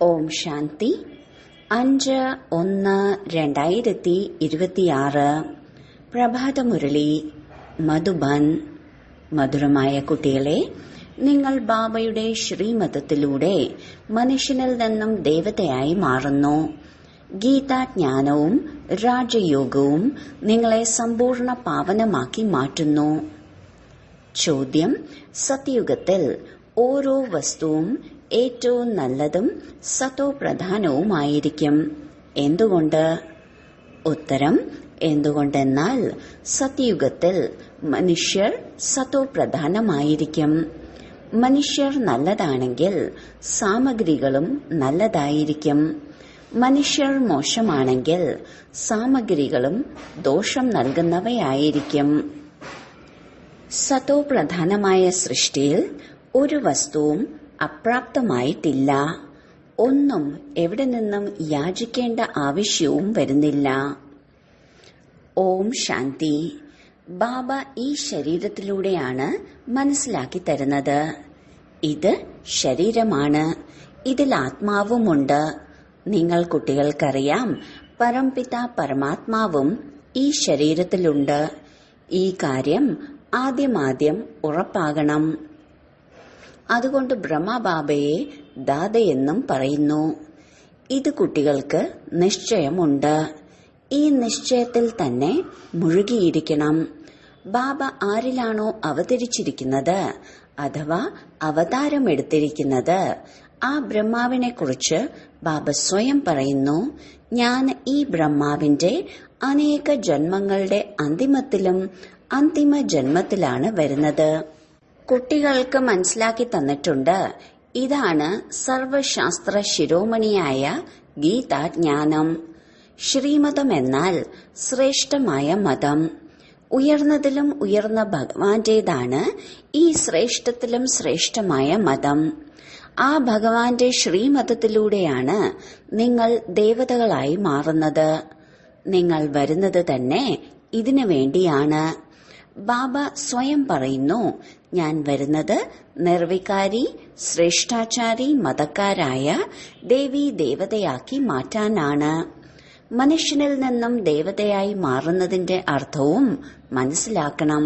ഓം ശാന്തി 5/1/2026 പ്രഭാതമുരളി മധുബൻ. മധുരമായ കുട്ടികളെ, നിങ്ങൾ ബാബയുടെ ശ്രീമതത്തിലൂടെ മനുഷ്യനിൽ നിന്നും ദേവതയായി മാറുന്നു. ഗീതാജ്ഞാനവും രാജയോഗവും നിങ്ങളെ സമ്പൂർണ്ണ പാവനമാക്കി മാറ്റുന്നു. ചോദ്യം: സത്യയുഗത്തിൽ ഓരോ വസ്തുവും ഏറ്റവും നല്ലതും സത്തോ പ്രധാനവുമായിരിക്കും. എന്തുകൊണ്ട്? ഉത്തരം: എന്തുകൊണ്ടെന്നാൽ സത്യയുഗത്തിൽ മനുഷ്യർ സത്തോ പ്രധാനമായിരിക്കും. മനുഷ്യർ നല്ലതാണെങ്കിൽ സാമഗ്രികളും നല്ലതായിരിക്കും. മനുഷ്യർ മോശമാണെങ്കിൽ സാമഗ്രികളും ദോഷം നൽകുന്നവയായിരിക്കും. സത്തോ പ്രധാനമായ സൃഷ്ടിയിൽ ഒരു വസ്തുവും അപ്രാപ്തമായിട്ടില്ല. ഒന്നും എവിടെ നിന്നും യാചിക്കേണ്ട ആവശ്യവും വരുന്നില്ല. ഓം ശാന്തി. ബാബ ഈ ശരീരത്തിലൂടെയാണ് മനസ്സിലാക്കി തരുന്നത്. ഇത് ശരീരമാണ്, ഇതിൽ ആത്മാവുമുണ്ട്. നിങ്ങൾ കുട്ടികൾക്കറിയാം, പരംപിത പരമാത്മാവും ഈ ശരീരത്തിലുണ്ട്. ഈ കാര്യം ആദ്യം ഉറപ്പാകണം. അതുകൊണ്ട് ബ്രഹ്മബാബയെ ദാദയെന്നും പറയുന്നു. ഇത് കുട്ടികൾക്ക് നിശ്ചയമുണ്ട്. ഈ നിശ്ചയത്തിൽ തന്നെ മുഴുകിയിരിക്കണം. ബാബ ആരിലാണോ അവതരിച്ചിരിക്കുന്നത് അഥവാ അവതാരമെടുത്തിരിക്കുന്നത്, ആ ബ്രഹ്മാവിനെ കുറിച്ച് ബാബ സ്വയം പറയുന്നു, ഞാൻ ഈ ബ്രഹ്മാവിന്റെ അനേക ജന്മങ്ങളുടെ അന്തിമത്തിലും അന്തിമ ജന്മത്തിലാണ് വരുന്നത്. കുട്ടികൾക്ക് മനസ്സിലാക്കി തന്നിട്ടുണ്ട്. ഇതാണ് സർവശാസ്ത്ര ശിരോമണിയായ ഗീതാജ്ഞാനം. ശ്രീമതം എന്നാൽ ശ്രേഷ്ഠമായ മതം. ഉയർന്നതിലും ഉയർന്ന ഭഗവാന്റേതാണ് ഈ ശ്രേഷ്ഠത്തിലും ശ്രേഷ്ഠമായ മതം. ആ ഭഗവാന്റെ ശ്രീമതത്തിലൂടെയാണ് നിങ്ങൾ ദേവതകളായി മാറുന്നത്. നിങ്ങൾ വരുന്നത് തന്നെ ഇതിനു വേണ്ടിയാണ്. ബാബ സ്വയം പറയുന്നു, ഞാൻ വരുന്നത് നിർവികാരി ശ്രേഷ്ഠാചാരി മതക്കാരായ ദേവീ ദേവതയാക്കി മാറ്റാനാണ്. മനുഷ്യനിൽ നിന്നും ദേവതയായി മാറുന്നതിന്റെ അർത്ഥവും മനസ്സിലാക്കണം.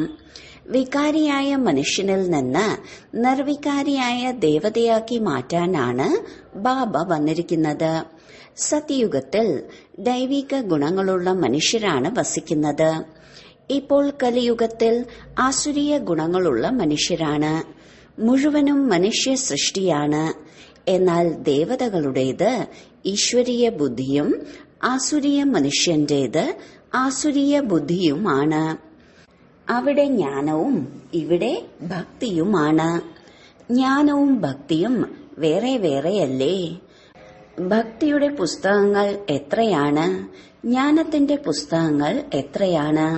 വികാരിയായ മനുഷ്യനിൽ നിന്ന് നിർവികാരിയായ ദേവതയാക്കി മാറ്റാനാണ് ബാബ വന്നിരിക്കുന്നത്. സത്യയുഗത്തിൽ ദൈവിക ഗുണങ്ങളുള്ള മനുഷ്യരാണ് വസിക്കുന്നത്. ഇപ്പോൾ കലിയുഗത്തിൽ ആസുരീയ ഗുണങ്ങളുള്ള മനുഷ്യരാണ്. മുഴുവനും മനുഷ്യ സൃഷ്ടിയാണ്. എന്നാൽ ദേവതകളുടേത് ഈശ്വരീയ ബുദ്ധിയും ആസുരീയ മനുഷ്യന്റേത് ആസുരീയ ബുദ്ധിയുമാണ്. അവിടെ ജ്ഞാനവും ഇവിടെ ഭക്തിയുമാണ്. ജ്ഞാനവും ഭക്തിയും വേറെ വേറെയല്ലേ? ഭക്തിയുടെ പുസ്തകങ്ങൾ എത്രയാണ്? ജ്ഞാനത്തിന്റെ പുസ്തകങ്ങൾ എത്രയാണ്?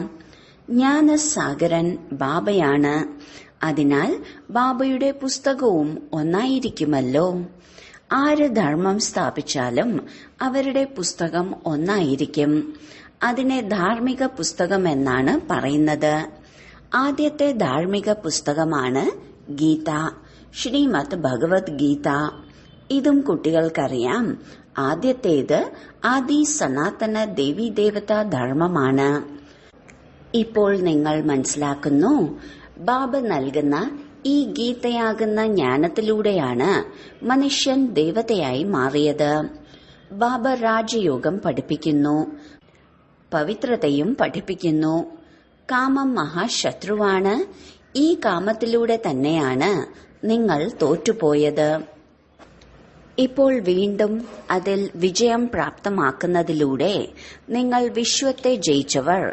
ജ്ഞാനസാഗരൻ ബാബയാണ്. അതിനാൽ ബാബയുടെ പുസ്തകവും ഒന്നായിരിക്കുമല്ലോ. ആര് ധർമ്മം സ്ഥാപിച്ചാലും അവരുടെ പുസ്തകം ഒന്നായിരിക്കും. അതിനെ ധാർമ്മിക പുസ്തകമെന്നാണ് പറയുന്നത്. ആദ്യത്തെ ധാർമ്മിക പുസ്തകമാണ് ഗീത, ശ്രീമദ് ഭഗവത്ഗീത. ഇതും കുട്ടികൾക്കറിയാം. ആദ്യത്തേത് ആദി സനാതന ദേവീദേവതാ ധർമ്മമാണ്. ഇപ്പോൾ നിങ്ങൾ മനസ്സിലാക്കുന്നു, ബാബ നൽകുന്ന ഈ ഗീതയാകുന്ന ജ്ഞാനത്തിലൂടെയാണ് മനുഷ്യൻ ദേവതയായി മാറിയത്. ബാബ രാജയോഗം പഠിപ്പിക്കുന്നു, പവിത്രതയും പഠിപ്പിക്കുന്നു. കാമം മഹാശത്രുവാണ്. ഈ കാമത്തിലൂടെ തന്നെയാണ് നിങ്ങൾ തോറ്റുപോയത്. ഇപ്പോൾ വീണ്ടും അതിൽ വിജയം പ്രാപ്തമാക്കുന്നതിലൂടെ നിങ്ങൾ വിശ്വത്തെ ജയിച്ചവർ,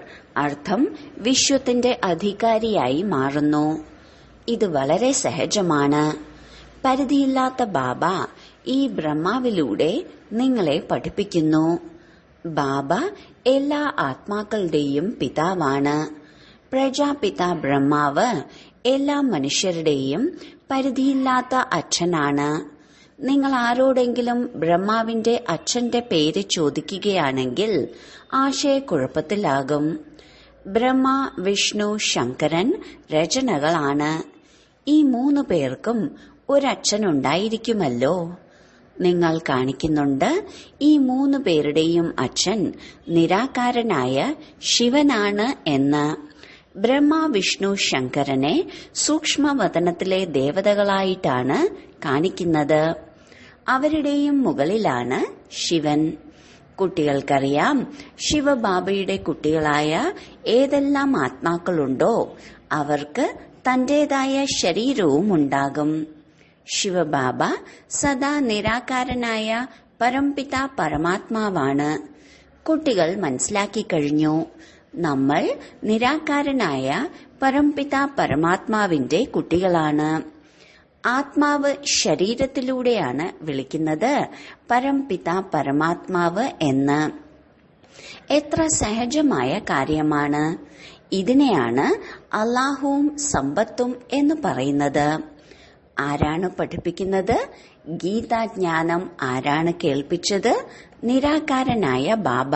അർത്ഥം വിശ്വത്തിന്റെ അധികാരിയായി മാറുന്നു. ഇത് വളരെ സഹജമാണ്. പരിധിയില്ലാത്ത ബാബ ഈ ബ്രഹ്മാവിലൂടെ നിങ്ങളെ പഠിപ്പിക്കുന്നു. ബാബ എല്ലാ ആത്മാക്കളുടെയും പിതാവാണ്. പ്രജാപിത ബ്രഹ്മാവ് എല്ലാ മനുഷ്യരുടെയും പരിധിയില്ലാത്ത അച്ഛനാണ്. നിങ്ങൾ ആരോടെങ്കിലും ബ്രഹ്മാവിന്റെ അച്ഛന്റെ പേര് ചോദിക്കുകയാണെങ്കിൽ ആശയക്കുഴപ്പത്തിലാകും. ബ്രഹ്മ, വിഷ്ണു, ശങ്കരൻ രചനകളാണ്. ഈ 3 പേർക്കും ഒരച്ഛനുണ്ടായിരിക്കുമല്ലോ. നിങ്ങൾ കാണിക്കുന്നുണ്ട് ഈ 3 പേരുടെയും അച്ഛൻ നിരാകാരനായ ശിവനാണ് എന്ന്. ബ്രഹ്മ, വിഷ്ണു, ശങ്കരനെ സൂക്ഷ്മവതനത്തിലെ ദേവതകളായിട്ടാണ് കാണിക്കുന്നത്. അവരുടെയും മുകളിലാണ് ശിവൻ. കുട്ടികൾക്കറിയാം, ശിവബാബയുടെ കുട്ടികളായ ഏതെല്ലാം ആത്മാക്കളുണ്ടോ അവർക്ക് തന്റേതായ ശരീരവും ഉണ്ടാകും. ശിവബാബ സദാ നിരാകാരനായ പരംപിത പരമാത്മാവാണ്. കുട്ടികൾ മനസ്സിലാക്കി കഴിഞ്ഞു, നമ്മൾ നിരാകാരനായ പരംപിത പരമാത്മാവിന്റെ കുട്ടികളാണ്. ആത്മാവ് ശരീരത്തിലൂടെയാണ് വിളിക്കുന്നത് പരംപിത പരമാത്മാവ് എന്ന്. എത്ര സഹജമായ കാര്യമാണ്. ഇതിനെയാണ് അല്ലാഹുവും സമ്പത്തും എന്ന് പറയുന്നത്. ആരാണ് പഠിപ്പിക്കുന്നത്? ഗീതാജ്ഞാനം ആരാണ് കേൾപ്പിച്ചത്? നിരാകാരനായ ബാബ.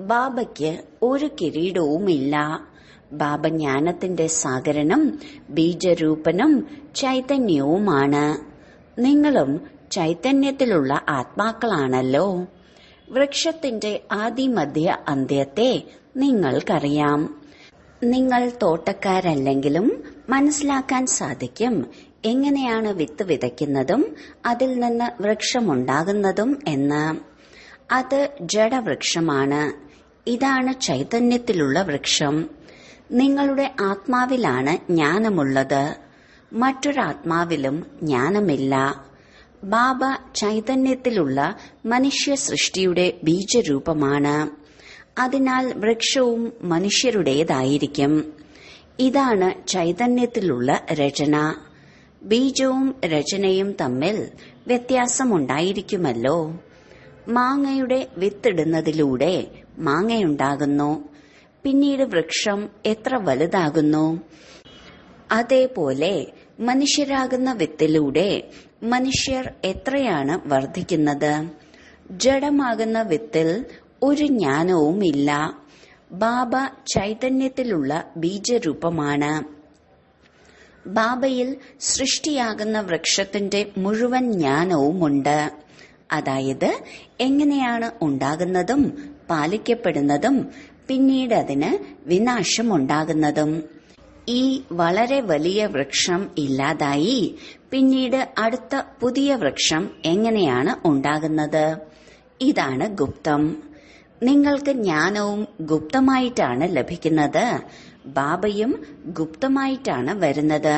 ബാബയ്ക്ക് ഒരു കിരീടവുമില്ല. ബാബ ജ്ഞാനത്തിന്റെ സാഗരനും ബീജരൂപനും ചൈതന്യവുമാണ്. നിങ്ങളും ചൈതന്യത്തിലുള്ള ആത്മാക്കളാണല്ലോ. വൃക്ഷത്തിന്റെ ആദിമധ്യ അന്ത്യത്തെ നിങ്ങൾക്കറിയാം. നിങ്ങൾ തോട്ടക്കാരല്ലെങ്കിലും മനസ്സിലാക്കാൻ സാധിക്കും എങ്ങനെയാണ് വിത്ത് വിതയ്ക്കുന്നതും അതിൽ നിന്ന് വൃക്ഷമുണ്ടാകുന്നതും എന്ന്. അത് ജഡവൃക്ഷമാണ്. ഇതാണ് ചൈതന്യത്തിലുള്ള വൃക്ഷം. നിങ്ങളുടെ ആത്മാവിലാണ് ജ്ഞാനമുള്ളത്. മറ്റൊരാത്മാവിലും ജ്ഞാനമില്ല. ബാബ ചൈതന്യത്തിലുള്ള മനുഷ്യ സൃഷ്ടിയുടെ ബീജരൂപമാണ്. അതിനാൽ വൃക്ഷവും മനുഷ്യരുടേതായിരിക്കും. ഇതാണ് ചൈതന്യത്തിലുള്ള രചന. ബീജവും രചനയും തമ്മിൽ വ്യത്യാസമുണ്ടായിരിക്കുമല്ലോ. മാങ്ങയുടെ വിത്തിടുന്നതിലൂടെ മാങ്ങയുണ്ടാകുന്നു. പിന്നീട് വൃക്ഷം എത്ര വലുതാകുന്നു. അതേപോലെ മനുഷ്യരാകുന്ന വിത്തിലൂടെ മനുഷ്യർ എത്രയാണ് വർദ്ധിക്കുന്നത്. ജഡമാകുന്ന വിത്തിൽ ഒരു ജ്ഞാനവുമില്ല. ബാബ ചൈതന്യത്തിലുള്ള ബീജരൂപമാണ്. ബാബയിൽ സൃഷ്ടിയാകുന്ന വൃക്ഷത്തിന്റെ മുഴുവൻ ജ്ഞാനവുമുണ്ട്. അതായത് എങ്ങനെയാണ് ഉണ്ടാകുന്നതും പാലിക്കപ്പെടുന്നതും പിന്നീട് അതിന് വിനാശമുണ്ടാകുന്നതും. ഈ വളരെ വലിയ വൃക്ഷം ഇല്ലാതായി പിന്നീട് അടുത്ത പുതിയ വൃക്ഷം എങ്ങനെയാണ് ഉണ്ടാകുന്നത്? ഇതാണ് ഗുപ്തം. നിങ്ങൾക്ക് ജ്ഞാനവും ഗുപ്തമായിട്ടാണ് ലഭിക്കുന്നത്. ബാബയും ഗുപ്തമായിട്ടാണ് വരുന്നത്.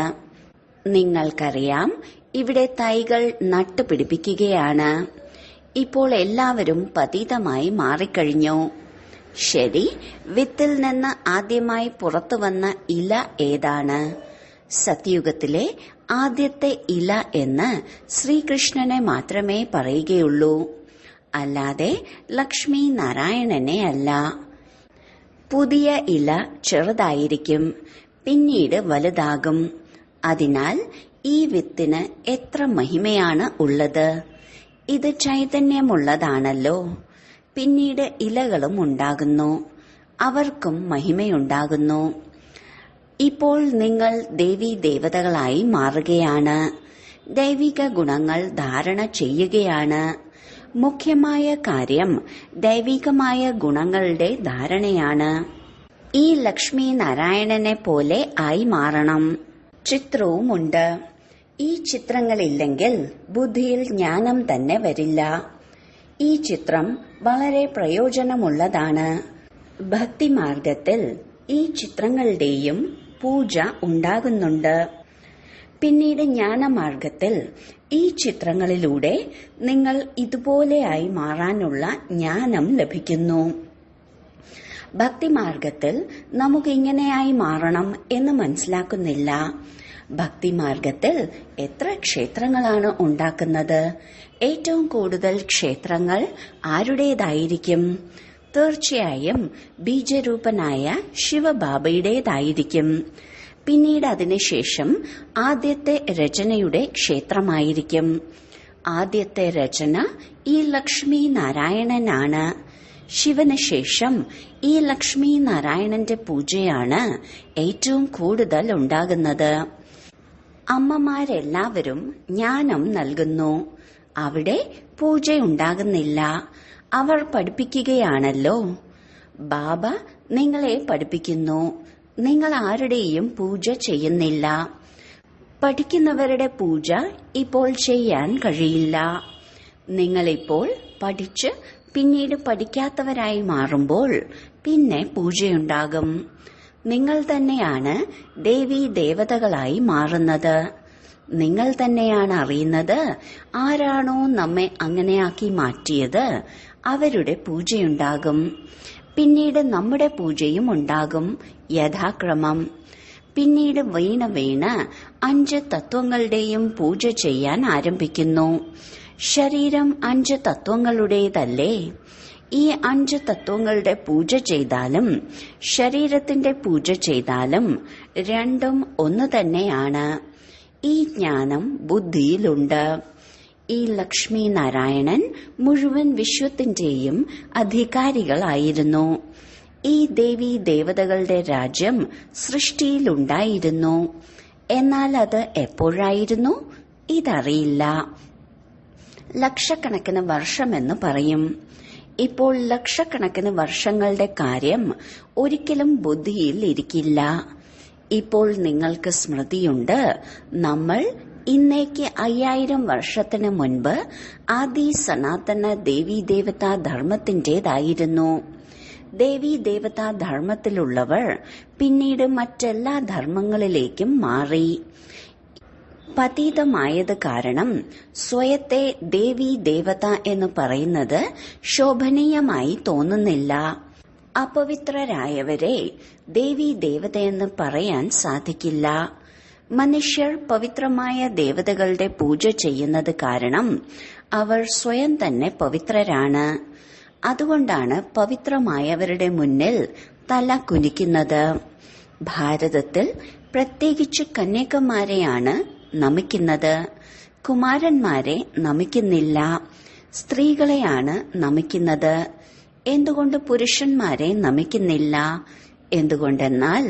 നിങ്ങൾക്കറിയാം, ഇവിടെ തൈകൾ നട്ടുപിടിപ്പിക്കുകയാണ്. ഇപ്പോൾ എല്ലാവരും പതീതമായി മാറിക്കഴിഞ്ഞു. ശരി, വിത്തിൽ നിന്ന് ആദ്യമായി പുറത്തുവന്ന ഇല ഏതാണ്? സത്യുഗത്തിലെ ആദ്യത്തെ ഇല എന്ന് ശ്രീകൃഷ്ണനെ മാത്രമേ പറയുകയുള്ളൂ, അല്ലാതെ ലക്ഷ്മി നാരായണനെ അല്ല. പുതിയ ഇല ചെറുതായിരിക്കും, പിന്നീട് വലുതാകും. അതിനാൽ ഈ വിത്തിന് എത്ര മഹിമയാണ് ഉള്ളത്. ഇത് ചൈതന്യമുള്ളതാണല്ലോ. പിന്നീട് ഇലകളും ഉണ്ടാകുന്നു, അവർക്കും മഹിമയുണ്ടാകുന്നു. ഇപ്പോൾ നിങ്ങൾ ദേവീ ദേവതകളായി മാറുകയാണ്. ദൈവിക ഗുണങ്ങൾ ധാരണ ചെയ്യുകയാണ്. മുഖ്യമായ കാര്യം ദൈവികമായ ഗുണങ്ങളുടെ ധാരണയാണ്. ഈ ലക്ഷ്മി നാരായണനെ പോലെ ആയി മാറണം. ചിത്രവുമുണ്ട്. ഈ ചിത്രങ്ങളില്ലെങ്കിൽ ബുദ്ധിയിൽ ജ്ഞാനം തന്നെ വരില്ല. ഈ ചിത്രം വളരെ പ്രയോജനമുള്ളതാണ്. ഭക്തിമാർഗത്തിൽ ഈ ചിത്രങ്ങളുടെയും പൂജ ഉണ്ടാകുന്നുണ്ട്. പിന്നീട് ജ്ഞാനമാർഗത്തിൽ ഈ ചിത്രങ്ങളിലൂടെ നിങ്ങൾ ഇതുപോലെയായി മാറാനുള്ള ജ്ഞാനം ലഭിക്കുന്നു. ഭക്തിമാർഗത്തിൽ നമുക്കിങ്ങനെയായി മാറണം എന്ന് മനസ്സിലാക്കുന്നില്ല. ഭക്തിമാർഗത്തിൽ എത്ര ക്ഷേത്രങ്ങളാണ് ഉണ്ടാക്കുന്നത്? ഏറ്റവും കൂടുതൽ ക്ഷേത്രങ്ങൾ ആരുടേതായിരിക്കും? തീർച്ചയായും ബീജരൂപനായ ശിവബാബയുടേതായിരിക്കും. പിന്നീട് അതിനുശേഷം ആദ്യത്തെ രചനയുടെ ക്ഷേത്രമായിരിക്കും. ആദ്യത്തെ രചന ഈ ലക്ഷ്മി നാരായണനാണ്. ശിവന് ശേഷം ഈ ലക്ഷ്മി നാരായണന്റെ പൂജയാണ് ഏറ്റവും കൂടുതൽ ഉണ്ടാകുന്നത്. അമ്മമാരെല്ലാവരും ജ്ഞാനം നൽകുന്നു. അവിടെ പൂജയുണ്ടാകുന്നില്ല. അവർ പഠിപ്പിക്കുകയാണല്ലോ. ബാബ നിങ്ങളെ പഠിപ്പിക്കുന്നു. നിങ്ങൾ ആരുടെയും പൂജ ചെയ്യുന്നില്ല. പഠിക്കുന്നവരുടെ പൂജ ഇപ്പോൾ ചെയ്യാൻ കഴിയില്ല. നിങ്ങളിപ്പോൾ പഠിച്ച് പിന്നീട് പഠിക്കാത്തവരായി മാറുമ്പോൾ പിന്നെ പൂജയുണ്ടാകും. നിങ്ങൾ തന്നെയാണ് ദേവീ ദേവതകളായി മാറുന്നത്. നിങ്ങൾ തന്നെയാണ് അറിയുന്നത് ആരാണോ നമ്മെ അങ്ങനെയാക്കി മാറ്റിയത് അവരുടെ പൂജയുണ്ടാകും. പിന്നീട് നമ്മുടെ പൂജയും ഉണ്ടാകും യഥാക്രമം. പിന്നീട് വീണ് 5 തത്വങ്ങളുടെയും പൂജ ചെയ്യാൻ ആരംഭിക്കുന്നു. ശരീരം 5 തത്വങ്ങളുടേതല്ലേ? ഈ 5 തത്വങ്ങളുടെ പൂജ ചെയ്താലും ശരീരത്തിന്റെ പൂജ ചെയ്താലും രണ്ടും ഒന്ന് തന്നെയാണ്. ഈ ജ്ഞാനം ബുദ്ധിയിലുണ്ട്. ഈ ലക്ഷ്മി നാരായണൻ മുഴുവൻ വിശ്വത്തിന്റെയും അധികാരികളായിരുന്നു. ഈ ദേവീ ദേവതകളുടെ രാജ്യം സൃഷ്ടിയിലുണ്ടായിരുന്നു. എന്നാൽ അത് എപ്പോഴായിരുന്നു ഇതറിയില്ല. ലക്ഷക്കണക്കിന് വർഷമെന്ന് പറയും. ഇപ്പോൾ ലക്ഷക്കണക്കിന് വർഷങ്ങളുടെ കാര്യം ഒരിക്കലും ബുദ്ധിയിൽ ഇരിക്കില്ല. ഇപ്പോൾ നിങ്ങൾക്ക് സ്മൃതിയുണ്ട്. നമ്മൾ ഇന്നേക്ക് 5000 വർഷത്തിന് മുൻപ് ആദി സനാതന ദേവീദേവതാ ധർമ്മത്തിന്റേതായിരുന്നു. ദേവീദേവതാ ധർമ്മത്തിലുള്ളവർ പിന്നീട് മറ്റെല്ലാ ധർമ്മങ്ങളിലേക്കും മാറി. പതീതമായത് കാരണം സ്വയത്തെ ദേവീ ദേവത എന്ന് പറയുന്നത് ശോഭനീയമായി തോന്നുന്നില്ല. അപവിത്രരായവരെ ദേവീ ദേവതയെന്ന് പറയാൻ സാധിക്കില്ല. മനുഷ്യർ പവിത്രമായ ദേവതകളുടെ പൂജ ചെയ്യുന്നത് കാരണം അവർ സ്വയം തന്നെ പവിത്രരാണ്. അതുകൊണ്ടാണ് പവിത്രമായവരുടെ മുന്നിൽ തല കുനിക്കുന്നത്. ഭാരതത്തിൽ പ്രത്യേകിച്ച് കന്യകമാരെയാണ് നമിക്കുന്നത്. കുമാരന്മാരെ നമിക്കുന്നില്ല. സ്ത്രീകളെയാണ് നമിക്കുന്നത്. എന്തുകൊണ്ട് പുരുഷന്മാരെ നമിക്കുന്നില്ല? എന്തുകൊണ്ടെന്നാൽ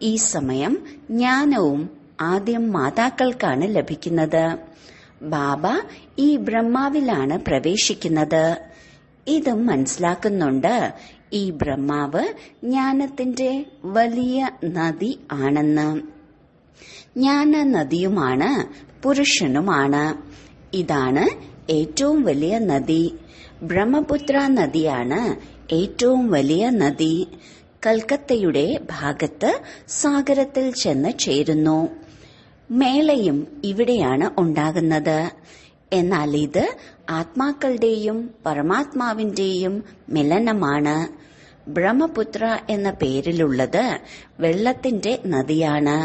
ഈ സമയം ജ്ഞാനവും ആദ്യം മാതാക്കൾക്കാണ് ലഭിക്കുന്നത്. ബാബ ഈ ബ്രഹ്മാവിലാണ് പ്രവേശിക്കുന്നത്. ഇതും മനസ്സിലാക്കുന്നുണ്ട്. ഈ ബ്രഹ്മാവ് ജ്ഞാനത്തിന്റെ വലിയ നദി ആണെന്ന്. ജ്ഞാന നദിയുമാണ്, പുരുഷനുമാണ്. ഇതാണ് ഏറ്റവും വലിയ നദി. ബ്രഹ്മപുത്ര നദിയാണ് ഏറ്റവും വലിയ നദി. കൽക്കത്തയുടെ ഭാഗത്ത് സാഗരത്തിൽ ചെന്ന് ചേരുന്നു. മേളയും ഇവിടെയാണ് ഉണ്ടാകുന്നത്. എന്നാൽ ഇത് ആത്മാക്കളുടെയും പരമാത്മാവിന്റെയും മിലനമാണ്. ബ്രഹ്മപുത്ര എന്ന പേരിലുള്ളത് വെള്ളത്തിന്റെ നദിയാണ്.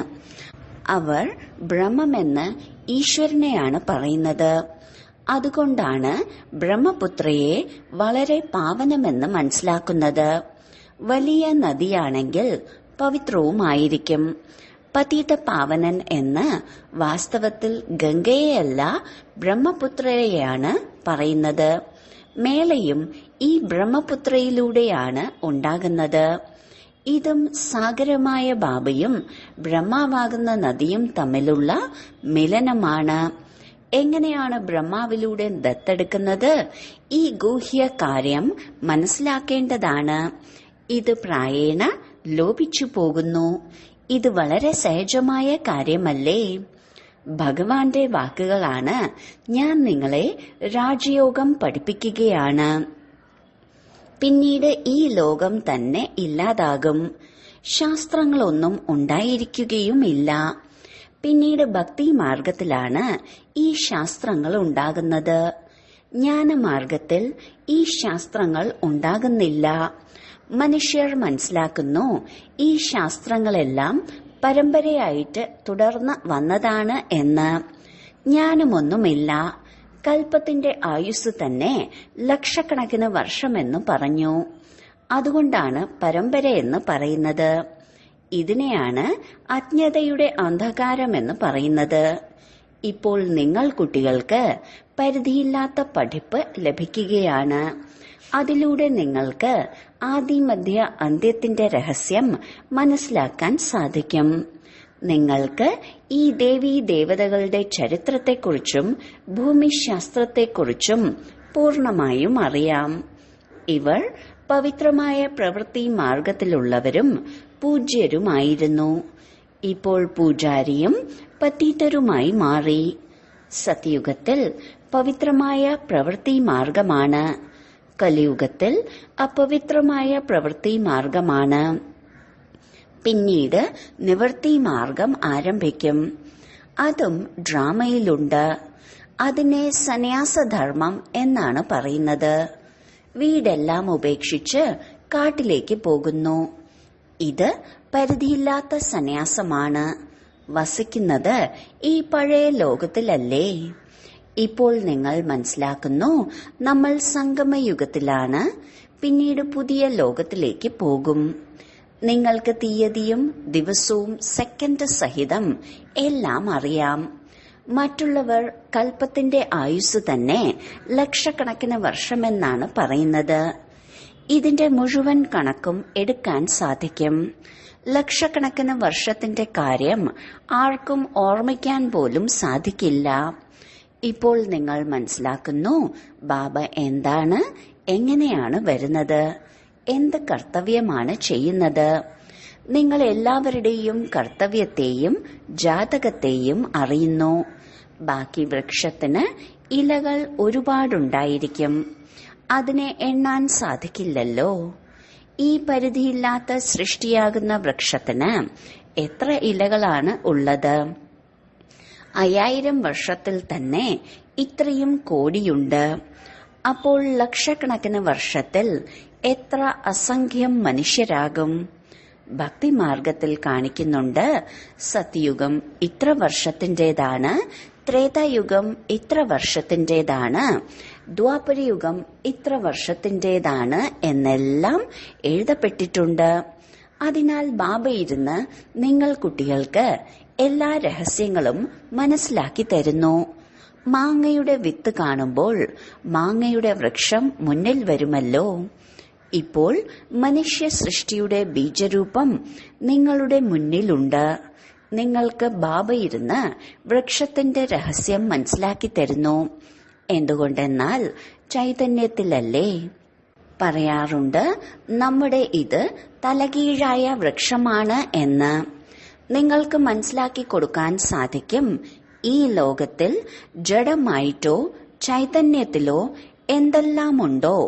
അവർ ബ്രഹ്മമെന്ന് ഈശ്വരനെയാണ് പറയുന്നത്. അതുകൊണ്ടാണ് ബ്രഹ്മപുത്രയെ വളരെ പാവനമെന്ന് മനസ്സിലാക്കുന്നത്. വലിയ നദിയാണെങ്കിൽ പവിത്രവുമായിരിക്കും. പതിത പാവനൻ എന്ന് വാസ്തവത്തിൽ ഗംഗയെയല്ല ബ്രഹ്മപുത്രയെയാണ് പറയുന്നത്. മേളയും ഈ ബ്രഹ്മപുത്രയിലൂടെയാണ് ഉണ്ടാകുന്നത്. ഇതും സാഗരമായ ബാബയും ബ്രഹ്മാവാകുന്ന നദിയും തമ്മിലുള്ള മിലനമാണ്. എങ്ങനെയാണ് ബ്രഹ്മാവിലൂടെ ദത്തെടുക്കുന്നത്? ഈ ഗൂഹ്യ കാര്യം മനസ്സിലാക്കേണ്ടതാണ്. ഇത് പ്രായേണ ലോപിച്ചു പോകുന്നു. ഇത് വളരെ സഹജമായ കാര്യമല്ലേ? ഭഗവാന്റെ വാക്കുകളാണ്. ഞാൻ നിങ്ങളെ രാജയോഗം പഠിപ്പിക്കുകയാണ്. പിന്നീട് ഈ ലോകം തന്നെ ഇല്ലാതാകും. ശാസ്ത്രങ്ങളൊന്നും ഉണ്ടായിരിക്കുകയുമില്ല. പിന്നീട് ഭക്തി മാർഗത്തിലാണ് ഈ ശാസ്ത്രങ്ങൾ ഉണ്ടാകുന്നത്. ജ്ഞാനമാർഗത്തിൽ ഈ ശാസ്ത്രങ്ങൾ ഉണ്ടാകുന്നില്ല. മനുഷ്യർ മനസ്സിലാക്കുന്നു ഈ ശാസ്ത്രങ്ങളെല്ലാം പരമ്പരയായിട്ട് തുടർന്ന് വന്നതാണ് എന്ന്. ജ്ഞാനമൊന്നുമില്ല. കൽപ്പത്തിന്റെ ആയുസ് തന്നെ ലക്ഷക്കണക്കിന് വർഷമെന്ന് പറഞ്ഞു. അതുകൊണ്ടാണ് പരമ്പരയെന്ന് പറയുന്നത്. ഇതിനെയാണ് അജ്ഞതയുടെ അന്ധകാരമെന്ന് പറയുന്നത്. ഇപ്പോൾ നിങ്ങൾ കുട്ടികൾക്ക് പരിധിയില്ലാത്ത പഠിപ്പ് ലഭിക്കുകയാണ്. അതിലൂടെ നിങ്ങൾക്ക് ആദിമധ്യ അന്ത്യത്തിന്റെ രഹസ്യം മനസ്സിലാക്കാൻ സാധിക്കും. നിങ്ങൾക്ക് ഈ ദേവീ ദേവതകളുടെ ചരിത്രത്തെക്കുറിച്ചും ഭൂമിശാസ്ത്രത്തെക്കുറിച്ചും പൂർണമായും അറിയാം. ഇവർ പവിത്രമായ പ്രവൃത്തി മാർഗത്തിലുള്ളവരും പൂജ്യരുമായിരുന്നു. ഇപ്പോൾ പൂജാരിയും പതീതരുമായി മാറി. സത്യുഗത്തിൽ പവിത്രമായ പ്രവൃത്തി മാർഗമാണ്. കലിയുഗത്തിൽ അപവിത്രമായ പ്രവൃത്തി മാർഗമാണ്. പിന്നീട് നിവൃത്തി മാർഗം ആരംഭിക്കും. അതും ഡ്രാമയിലുണ്ട്. അതിനെ സന്യാസധർമ്മം എന്നാണ് പറയുന്നത്. വീടെല്ലാം ഉപേക്ഷിച്ച് കാട്ടിലേക്ക് പോകുന്നു. ഇത് പരിധിയില്ലാത്ത സന്യാസമാണ്. വസിക്കുന്നത് ഈ പഴയ ലോകത്തിലല്ലേ? ഇപ്പോൾ നിങ്ങൾ മനസ്സിലാക്കുന്നു, നമ്മൾ സംഗമയുഗത്തിലാണ്. പിന്നീട് പുതിയ ലോകത്തിലേക്ക് പോകും. നിങ്ങൾക്ക് തീയതിയും ദിവസവും സെക്കൻഡ് സഹിതം എല്ലാം അറിയാം. മറ്റുള്ളവർ കൽപ്പത്തിന്റെ ആയുസ് തന്നെ ലക്ഷക്കണക്കിന് വർഷമെന്നാണ് പറയുന്നത്. ഇതിന്റെ മുഴുവൻ കണക്കും എടുക്കാൻ സാധിക്കും. ലക്ഷക്കണക്കിന് വർഷത്തിന്റെ കാര്യം ആർക്കും ഓർമ്മിക്കാൻ പോലും സാധിക്കില്ല. ഇപ്പോൾ നിങ്ങൾ മനസ്സിലാക്കുന്നു, ബാബ എന്താണ്, എങ്ങനെയാണ് വരുന്നത്, എന്ത് കർത്തവ്യമാണ് ചെയ്യുന്നത്. നിങ്ങൾ എല്ലാവരുടെയും കർത്തവ്യത്തെയും ജാതകത്തെയും അറിയുന്നു. ബാക്കി വൃക്ഷത്തിന് ഇലകൾ ഒരുപാടുണ്ടായിരിക്കും. അതിനെ എണ്ണാൻ സാധിക്കില്ലല്ലോ. ഈ പരിധിയില്ലാത്ത സൃഷ്ടിയാകുന്ന വൃക്ഷത്തിന് എത്ര ഇലകളാണ് ഉള്ളത്? 5000 വർഷത്തിൽ തന്നെ ഇത്രയും കോടിയുണ്ട്. അപ്പോൾ ലക്ഷക്കണക്കിന് വർഷത്തിൽ എത്ര അസംഖ്യം മനുഷ്യരാകും? ഭക്തിമാർഗത്തിൽ കാണിക്കുന്നുണ്ട്, സത്യുഗം ഇത്ര വർഷത്തിന്റേതാണ്, ത്രേതായുഗം ഇത്ര വർഷത്തിന്റേതാണ്, ദ്വാപരയുഗം ഇത്ര വർഷത്തിന്റേതാണ് എന്നെല്ലാം എഴുതപ്പെട്ടിട്ടുണ്ട്. അതിനാൽ ബാബ ഇരുന്ന് നിങ്ങൾ കുട്ടികൾക്ക് എല്ലാ രഹസ്യങ്ങളും മനസ്സിലാക്കി തരുന്നു. മാങ്ങയുടെ വിത്ത് കാണുമ്പോൾ മാങ്ങയുടെ വൃക്ഷം മുന്നിൽ വരുമല്ലോ. ഇപ്പോൾ മനുഷ്യ സൃഷ്ടിയുടെ ബീജരൂപം നിങ്ങളുടെ മുന്നിലുണ്ട്. നിങ്ങൾക്ക് ബാബ ഇരുന്ന് വൃക്ഷത്തിന്റെ രഹസ്യം മനസ്സിലാക്കി തരുന്നു. എന്തുകൊണ്ടെന്നാൽ ചൈതന്യത്തിലല്ലേ. പറയാറുണ്ട്, നമ്മുടെ ഇത് തലകീഴായ വൃക്ഷമാണ് എന്ന്. നിങ്ങൾക്ക് മനസ്സിലാക്കി കൊടുക്കാൻ സാധിക്കും, ഈ ലോകത്തിൽ ജഡമായിട്ടോ ചൈതന്യത്തിലോ എന്തെല്ലാമുണ്ടോ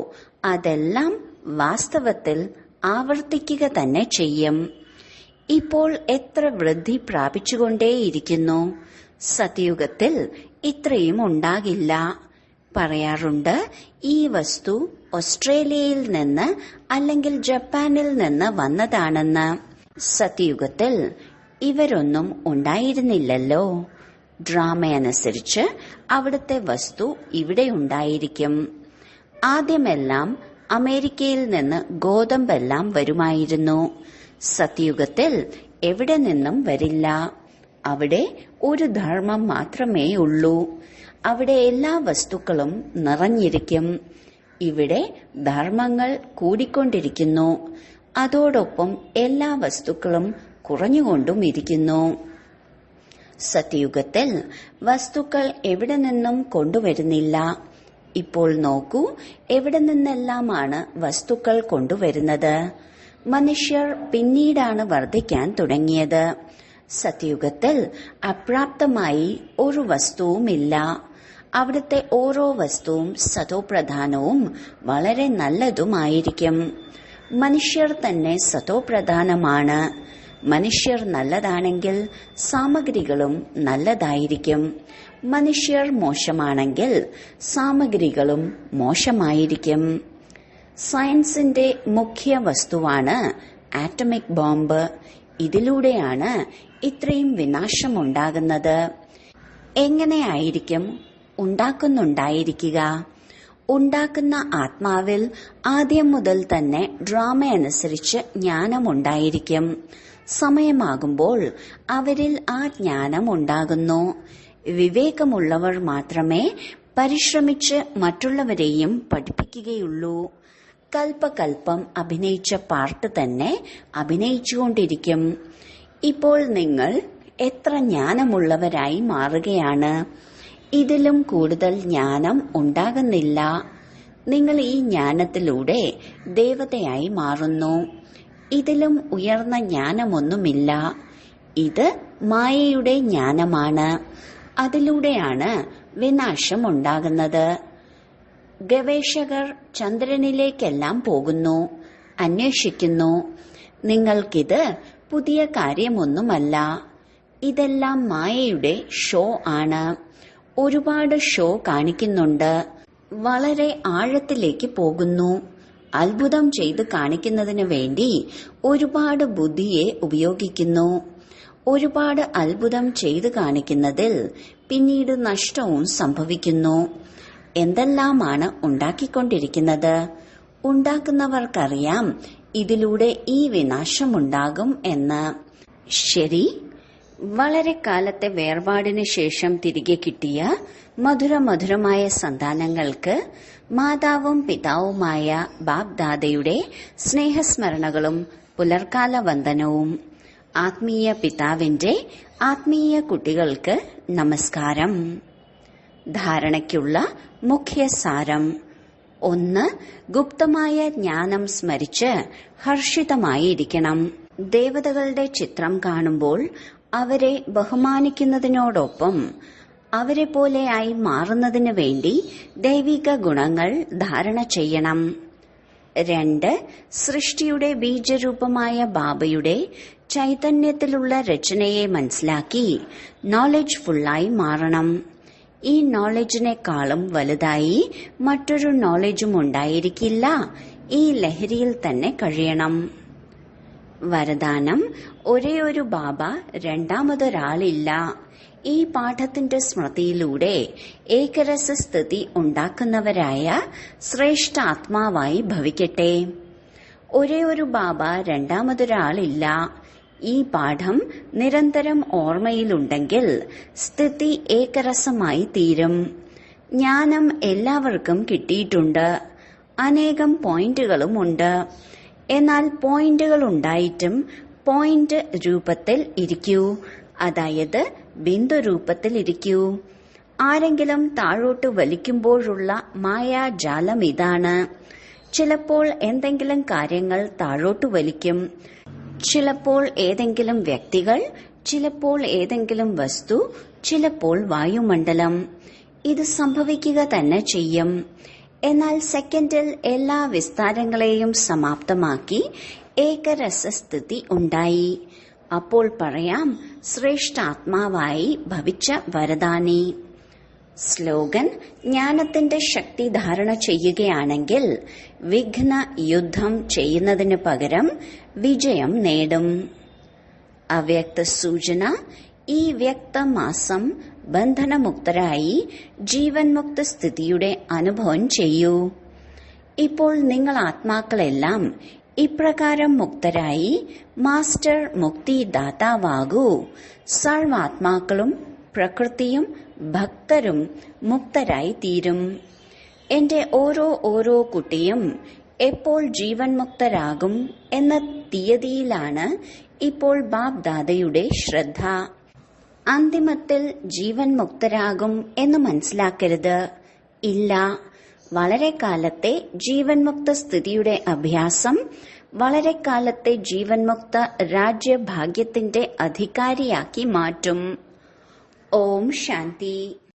അതെല്ലാം വാസ്തവത്തിൽ ആവർത്തിക്കുക തന്നെ ചെയ്യും. ഇപ്പോൾ എത്ര വൃദ്ധി പ്രാപിച്ചുകൊണ്ടേയിരിക്കുന്നു. സത്യുഗത്തിൽ ഇത്രയും ഉണ്ടാകില്ല. പറയാറുണ്ട്, ഈ വസ്തു ഓസ്ട്രേലിയയിൽ നിന്ന് അല്ലെങ്കിൽ ജപ്പാനിൽ നിന്ന് വന്നതാണെന്ന്. സത്യുഗത്തിൽ ഇവരൊന്നും ഉണ്ടായിരുന്നില്ലല്ലോ. ഡ്രാമയനുസരിച്ച് അവിടുത്തെ വസ്തു ഇവിടെ ഉണ്ടായിരിക്കും. ആദ്യമെല്ലാം അമേരിക്കയിൽ നിന്ന് ഗോതമ്പെല്ലാം വരുമായിരുന്നു. സത്യുഗത്തിൽ എവിടെ നിന്നും വരില്ല. അവിടെ ഒരു ധർമ്മം മാത്രമേ ഉള്ളൂ. അവിടെ എല്ലാ വസ്തുക്കളും നിറഞ്ഞിരിക്കും. ഇവിടെ ധർമ്മങ്ങൾ കൂടിക്കൊണ്ടിരിക്കുന്നു. അതോടൊപ്പം എല്ലാ വസ്തുക്കളും കുറഞ്ഞുകൊണ്ടും ഇരിക്കുന്നു. സത്യുഗത്തിൽ വസ്തുക്കൾ എവിടെ നിന്നും കൊണ്ടുവരുന്നില്ല. ഇപ്പോൾ നോക്കൂ, എവിടെ നിന്നെല്ലാമാണ് വസ്തുക്കൾ കൊണ്ടുവരുന്നത്. മനുഷ്യർ പിന്നീടാണ് വർദ്ധിക്കാൻ തുടങ്ങിയത്. സത്യുഗത്തിൽ അപ്രാപ്തമായി ഒരു വസ്തുവുമില്ല. അവിടുത്തെ ഓരോ വസ്തുവും സതോപ്രധാനവും വളരെ നല്ലതുമായിരിക്കും. മനുഷ്യർ തന്നെ സതോപ്രധാനമാണ്. മനുഷ്യർ നല്ലതാണെങ്കിൽ സാമഗ്രികളും നല്ലതായിരിക്കും. മനുഷ്യർ മോശമാണെങ്കിൽ സാമഗ്രികളും മോശമായിരിക്കും. സയൻസിന്റെ മുഖ്യ വസ്തുവാണ് ആറ്റമിക് ബോംബ്. ഇതിലൂടെയാണ് ഇത്രയും വിനാശമുണ്ടാകുന്നത്. എങ്ങനെയായിരിക്കും ഉണ്ടാക്കുന്നുണ്ടായിരിക്കുക? ഉണ്ടാക്കുന്ന ആത്മാവിൽ ആദ്യം മുതൽ തന്നെ ഡ്രാമയനുസരിച്ച് ജ്ഞാനമുണ്ടായിരിക്കും. സമയമാകുമ്പോൾ അവരിൽ ആ ജ്ഞാനം ഉണ്ടാകുന്നു. വിവേകമുള്ളവർ മാത്രമേ പരിശ്രമിച്ച് മറ്റുള്ളവരെയും പഠിപ്പിക്കുകയുള്ളൂ. കൽപ്പകൽപ്പം അഭിനയിച്ച പാർട്ട് തന്നെ അഭിനയിച്ചുകൊണ്ടിരിക്കും. ഇപ്പോൾ നിങ്ങൾ എത്ര ജ്ഞാനമുള്ളവരായി മാറുകയാണ്. ഇതിലും കൂടുതൽ ജ്ഞാനം ഉണ്ടാകുന്നില്ല. നിങ്ങൾ ഈ ജ്ഞാനത്തിലൂടെ ദേവതയായി മാറുന്നു. ഇതിലും ഉയർന്ന ജ്ഞാനമൊന്നുമില്ല. ഇത് മായയുടെ ജ്ഞാനമാണ്. അതിലൂടെയാണ് വിനാശം ഉണ്ടാകുന്നത്. ഗവേഷകർ ചന്ദ്രനിലേക്കെല്ലാം പോകുന്നു, അന്വേഷിക്കുന്നു. നിങ്ങൾക്കിത് പുതിയ കാര്യമൊന്നുമല്ല. ഇതെല്ലാം മായയുടെ ഷോ ആണ്. ഒരുപാട് ഷോ കാണിക്കുന്നുണ്ട്. വളരെ ആഴത്തിലേക്ക് പോകുന്നു. അത്ഭുതം ചെയ്ത് കാണിക്കുന്നതിന് വേണ്ടി ഒരുപാട് ബുദ്ധിയെ ഉപയോഗിക്കുന്നു. ഒരുപാട് അത്ഭുതം ചെയ്ത് കാണിക്കുന്നതിൽ പിന്നീട് നഷ്ടവും സംഭവിക്കുന്നു. എന്തെല്ലാമാണ് ഉണ്ടാക്കിക്കൊണ്ടിരിക്കുന്നത്? ഉണ്ടാക്കുന്നവർക്കറിയാം ഇതിലൂടെ ഈ വിനാശമുണ്ടാകും എന്ന്. ശരി, വളരെ കാലത്തെ വേർപാടിന് ശേഷം തിരികെ കിട്ടിയ മധുരമധുരമായ സന്താനങ്ങൾക്ക് മാതാവും പിതാവുമായ ബാബ് ദാദയുടെ സ്നേഹസ്മരണകളും പുലർക്കാല വന്ദനവും. ആത്മീയ പിതാവിന്റെ ആത്മീയ കുട്ടികൾക്ക് നമസ്കാരം. ധാരണയ്ക്കുള്ള മുഖ്യ സാരം: 1. ഗുപ്തമായ ജ്ഞാനം സ്മരിച്ച് ഹർഷിതമായിരിക്കണം. ദേവതകളുടെ ചിത്രം കാണുമ്പോൾ അവരെ ബഹുമാനിക്കുന്നതിനോടൊപ്പം അവരെ പോലെയായി മാറുന്നതിന് വേണ്ടി ദൈവിക ഗുണങ്ങൾ ധാരണ ചെയ്യണം. 2. സൃഷ്ടിയുടെ ബീജരൂപമായ ബാബയുടെ ചൈതന്യത്തിലുള്ള രചനയെ മനസ്സിലാക്കി നോളജ് ഫുള്ളായി മാറണം. ഈ നോളജിനേക്കാളും വലുതായി മറ്റൊരു നോളജും ഉണ്ടായിരിക്കില്ല. ഈ ലഹരിയിൽ തന്നെ കഴിയണം. വരദാനം: ഒരേ ഒരു ബാബ, രണ്ടാമതൊരാളില്ല. ഈ പാഠത്തിന്റെ സ്മൃതിയിലൂടെ ഏകരസസ്ഥിതി ഉണ്ടാക്കുന്നവരായ ശ്രേഷ്ഠ ആത്മാവായി ഭവിക്കട്ടെ. ഒരേ ഒരു ബാബ, രണ്ടാമതൊരാളില്ല. ഈ പാഠം നിരന്തരം ഓർമ്മയിലുണ്ടെങ്കിൽ സ്ഥിതി ഏകരസമായി തീരും. ജ്ഞാനം എല്ലാവർക്കും കിട്ടിയിട്ടുണ്ട്. അനേകം പോയിന്റുകളുമുണ്ട്. എന്നാൽ പോയിന്റുകൾ ഉണ്ടായിട്ടും പോയിന്റ് രൂപത്തിൽ ഇരിക്കൂ, അതായത് ബിന്ദു രൂപത്തിൽ ഇരിക്കൂ. ആരെങ്കിലും താഴോട്ട് വലിക്കുമ്പോഴുള്ള മായാജാലം ഇതാണ്. ചിലപ്പോൾ എന്തെങ്കിലും കാര്യങ്ങൾ താഴോട്ട് വലിക്കും, ചിലപ്പോൾ ഏതെങ്കിലും വ്യക്തികൾ, ചിലപ്പോൾ ഏതെങ്കിലും വസ്തു, ചിലപ്പോൾ വായുമണ്ഡലം. ഇത് സംഭവിക്കുക തന്നെ ചെയ്യും. എന്നാൽ സെക്കൻഡിൽ എല്ലാ വിസ്താരങ്ങളെയും സമാപ്തമാക്കി ഏകരസസ്ഥിതി ഉണ്ടായി. അപ്പോൾ പറയാം, ശ്രേഷ്ഠാത്മാവായി ഭവിച്ച വരദാനി. സ്ലോഗൻ: ജ്ഞാനത്തിന്റെ ശക്തി ധാരണ ചെയ്യുകയാണെങ്കിൽ വിഘ്ന യുദ്ധം ചെയ്യുന്നതിന് പകരം വിജയം നേടും. അവ്യക്ത സൂചന: ഈ വ്യക്തമാസം ബന്ധനമുക്തരായി ജീവൻ മുക്ത സ്ഥിതിയുടെ അനുഭവം ചെയ്യൂ. ഇപ്പോൾ നിങ്ങൾ ആത്മാക്കളെല്ലാം ഇപ്രകാരം മുക്തരായി മാസ്റ്റർ മുക്തിദാതാവാകൂ. സർവാത്മാക്കളും പ്രകൃതിയും ഭക്തരും മുക്തരായി തീരും. എന്റെ ഓരോ കുട്ടിയും എപ്പോൾ ജീവൻ മുക്തരാകും എന്ന തീയതിയിലാണ് ഇപ്പോൾ ബാബ് ദാദയുടെ ശ്രദ്ധ. അന്തിമത്തിൽ ജീവൻ മുക്തരാകും എന്ന് മനസ്സിലാക്കരുത്. ഇല്ല, വളരെ കാലത്തെ ജീവൻ മുക്ത സ്ഥിതിയുടെ അഭ്യാസം വളരെ കാലത്തെ ജീവൻ മുക്ത രാജ്യഭാഗ്യത്തിന്റെ അധികാരിയാക്കി മാറ്റും. ഓം ശാന്തി.